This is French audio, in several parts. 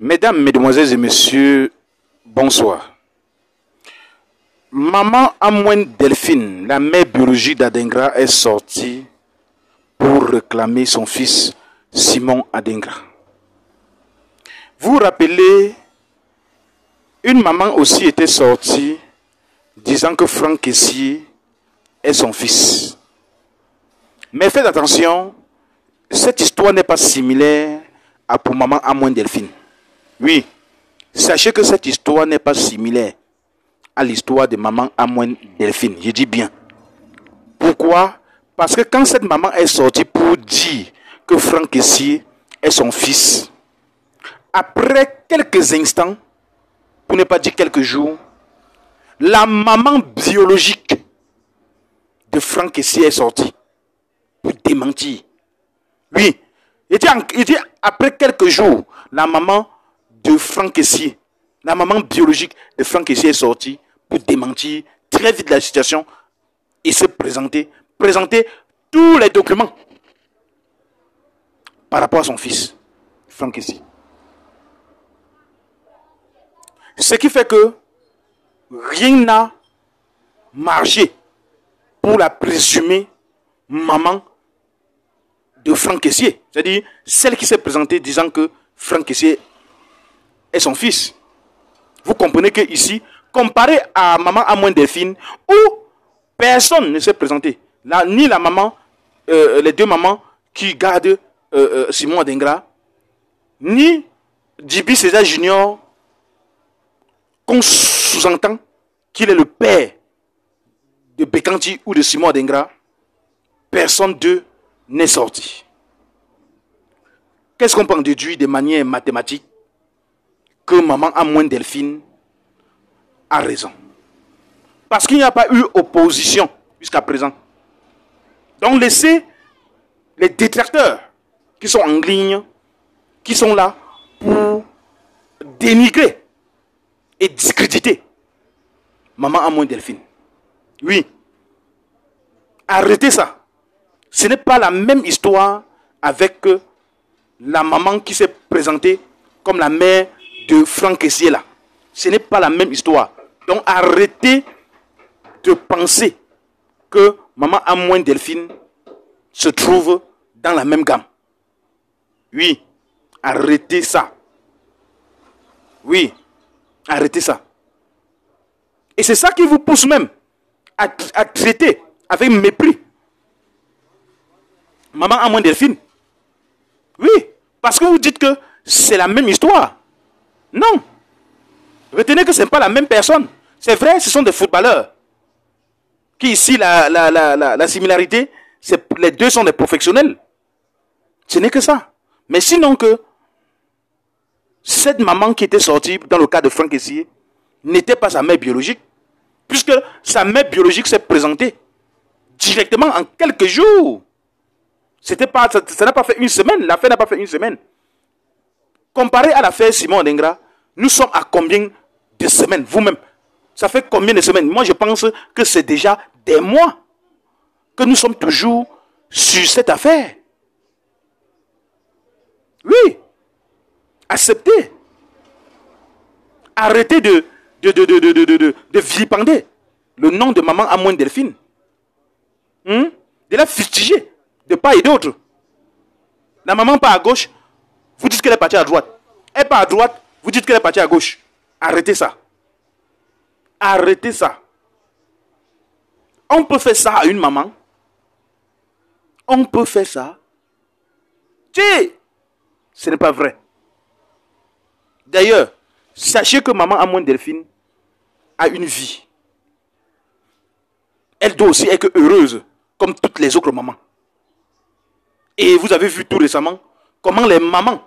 Mesdames, Mesdemoiselles et Messieurs, bonsoir. Maman Amouen Delphine, la mère biologique d'Adengra, est sortie pour réclamer son fils Simon Adengra. Vous vous rappelez, une maman aussi était sortie disant que Franck Kessié est son fils. Mais faites attention, cette histoire n'est pas similaire à pour maman Amouen Delphine. Oui, sachez que cette histoire n'est pas similaire à l'histoire de maman Amouen Delphine. Je dis bien. Pourquoi? Parce que quand cette maman est sortie pour dire que Franck Kessié est son fils, après quelques instants, pour ne pas dire quelques jours, la maman biologique de Franck Kessié est sortie pour démentir. Oui, il dit après quelques jours, la maman de Franck Kessié, la maman biologique de Franck Kessié est sortie pour démentir très vite la situation et se présenter tous les documents par rapport à son fils, Franck Kessié. Ce qui fait que rien n'a marché pour la présumée maman de Franck Kessié. C'est-à-dire celle qui s'est présentée disant que Franck Kessié est son fils. Vous comprenez que ici, comparé à maman Amouen Delphine, où personne ne s'est présenté, là, ni la maman, les deux mamans qui gardent Simon Adengra, ni Djibi César Junior, qu'on sous-entend qu'il est le père de Bekanti ou de Simon Adengra, personne d'eux n'est sorti. Qu'est-ce qu'on peut en déduire de manière mathématique? Que maman Amouen Delphine a raison. Parce qu'il n'y a pas eu opposition jusqu'à présent. Donc laissez les détracteurs qui sont en ligne, qui sont là pour dénigrer et discréditer maman Amouen Delphine. Oui. Arrêtez ça. Ce n'est pas la même histoire avec la maman qui s'est présentée comme la mère de Franck Kessié là. Ce n'est pas la même histoire. Donc arrêtez de penser que maman Amouen Delphine se trouve dans la même gamme. Oui, arrêtez ça. Oui, arrêtez ça. Et c'est ça qui vous pousse même à traiter avec mépris maman Amouen Delphine. Oui, parce que vous dites que c'est la même histoire. Non. Retenez que ce n'est pas la même personne. C'est vrai, ce sont des footballeurs. Qui ici, la similarité, les deux sont des professionnels. Ce n'est que ça. Mais sinon que cette maman qui était sortie dans le cas de Franck Kessié n'était pas sa mère biologique. Puisque sa mère biologique s'est présentée directement en quelques jours. Ça n'a pas fait une semaine. L'affaire n'a pas fait une semaine. Comparé à l'affaire Simon Adengra, nous sommes à combien de semaines, vous-même? Ça fait combien de semaines? Moi, je pense que c'est déjà des mois que nous sommes toujours sur cette affaire. Oui. Acceptez. Arrêtez de vilipender le nom de maman Amouen Delphine. De la fustiger de part et d'autre. La maman part à gauche, vous dites qu'elle est partie à droite. Elle part à droite, vous dites qu'elle est partie à gauche. Arrêtez ça. Arrêtez ça. On peut faire ça à une maman. On peut faire ça. Ce n'est pas vrai. D'ailleurs, sachez que maman Amouen Delphine a une vie. Elle doit aussi être heureuse, comme toutes les autres mamans. Et vous avez vu tout récemment comment les mamans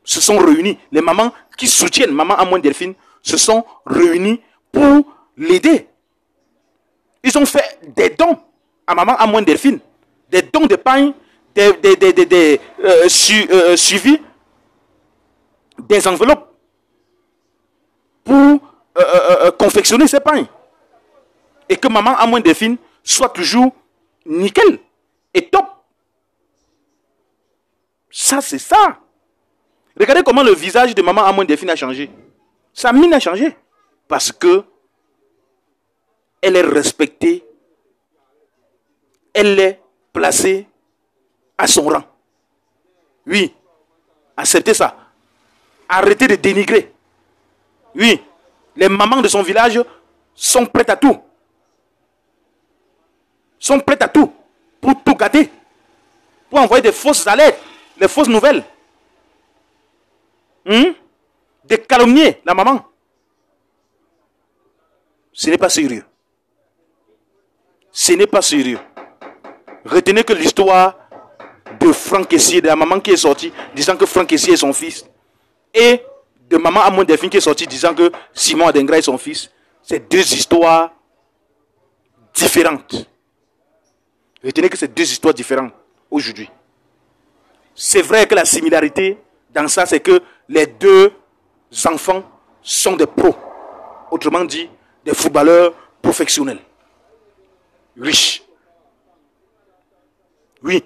se sont réunies. Les mamans qui soutiennent maman Amouen Delphine se sont réunies pour l'aider. Ils ont fait des dons à maman Amouen Delphine. Des dons de pain, suivis des enveloppes pour confectionner ces pains. Et que maman Amouen Delphine soit toujours nickel et top. Ça, c'est ça. Regardez comment le visage de maman Amon Delphine a changé. Sa mine a changé. Parce que elle est respectée. Elle est placée à son rang. Oui. Acceptez ça. Arrêtez de dénigrer. Oui. Les mamans de son village sont prêtes à tout. Sont prêtes à tout. Pour tout gâter. Pour envoyer des fausses alertes. Des fausses nouvelles. De calomnier la maman. Ce n'est pas sérieux. Ce n'est pas sérieux. Retenez que l'histoire de Franck Essier, de la maman qui est sortie disant que Franck Essier est son fils, et de maman Amon Delphine qui est sortie disant que Simon Adengra est son fils, c'est deux histoires différentes. Retenez que c'est deux histoires différentes aujourd'hui. C'est vrai que la similarité dans ça, c'est que les deux enfants sont des pros. Autrement dit, des footballeurs professionnels. Riches. Oui.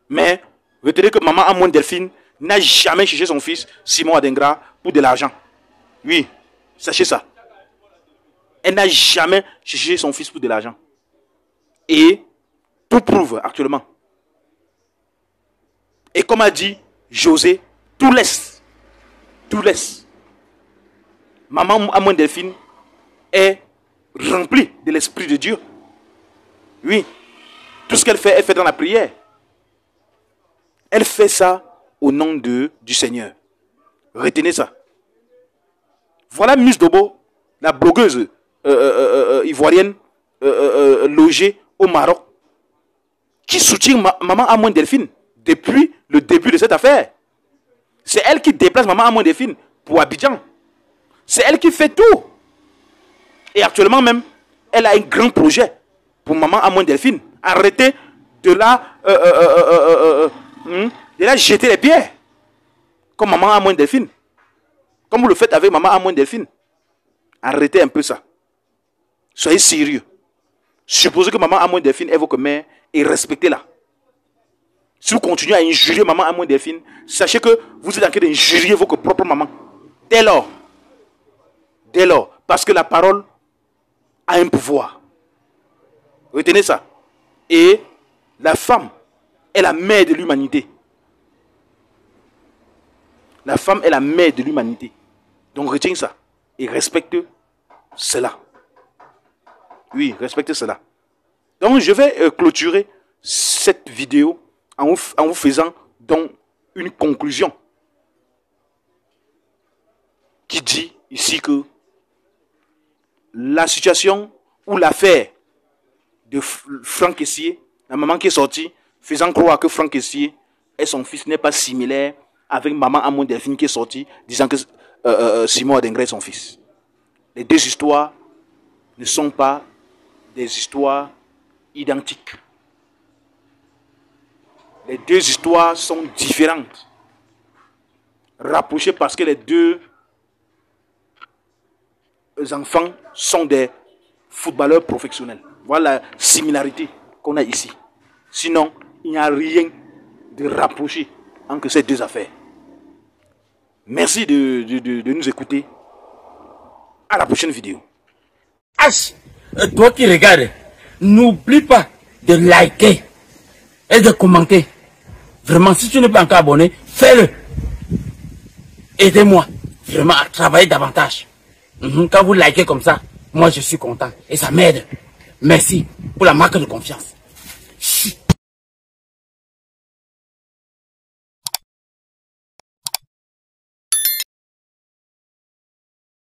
Mais, retenez que maman Amon Delphine n'a jamais cherché son fils, Simon Adengra, pour de l'argent. Oui. Sachez ça. Elle n'a jamais cherché son fils pour de l'argent. Et tout prouve actuellement. Et comme a dit José, tout laisse. Tout laisse. Maman Amon Delphine est remplie de l'Esprit de Dieu. Oui. Tout ce qu'elle fait, elle fait dans la prière. Elle fait ça au nom du Seigneur. Retenez ça. Voilà Miss Dobo, la blogueuse ivoirienne logée au Maroc, qui soutient maman Amon Delphine depuis le début de cette affaire. C'est elle qui déplace maman Amon Delphine pour Abidjan. C'est elle qui fait tout. Et actuellement même, elle a un grand projet pour maman Amon Delphine. Arrêtez de la jeter les pierres. Comme maman Amon Delphine. Comme vous le faites avec maman Amon Delphine. Arrêtez un peu ça. Soyez sérieux. Supposez que maman Amon Delphine est votre mère et respectez-la. Si vous continuez à injurier maman Amon Delphine, sachez que vous êtes en train d'injurier votre propre maman. Dès lors, parce que la parole a un pouvoir. Retenez ça. Et la femme est la mère de l'humanité. La femme est la mère de l'humanité. Donc retiens ça. Et respecte cela. Oui, respectez cela. Donc je vais clôturer cette vidéo en vous faisant donc une conclusion. Qui dit ici que la situation ou l'affaire de Franck Essier, la maman qui est sortie, faisant croire que Franck Essier et son fils n'est pas similaire avec maman Amon Delphine qui est sortie, disant que Simon Adengra est son fils. Les deux histoires ne sont pas des histoires identiques. Les deux histoires sont différentes. Rapprochées parce que les deux enfants sont des footballeurs professionnels. Voilà la similarité qu'on a ici. Sinon, il n'y a rien de rapproché entre ces deux affaires. Merci de nous écouter. À la prochaine vidéo. H, toi qui regardes, n'oublie pas de liker et de commenter. Vraiment, si tu n'es pas encore abonné, fais-le. Aidez-moi vraiment à travailler davantage. Quand vous likez comme ça, moi je suis content et ça m'aide. Merci pour la marque de confiance.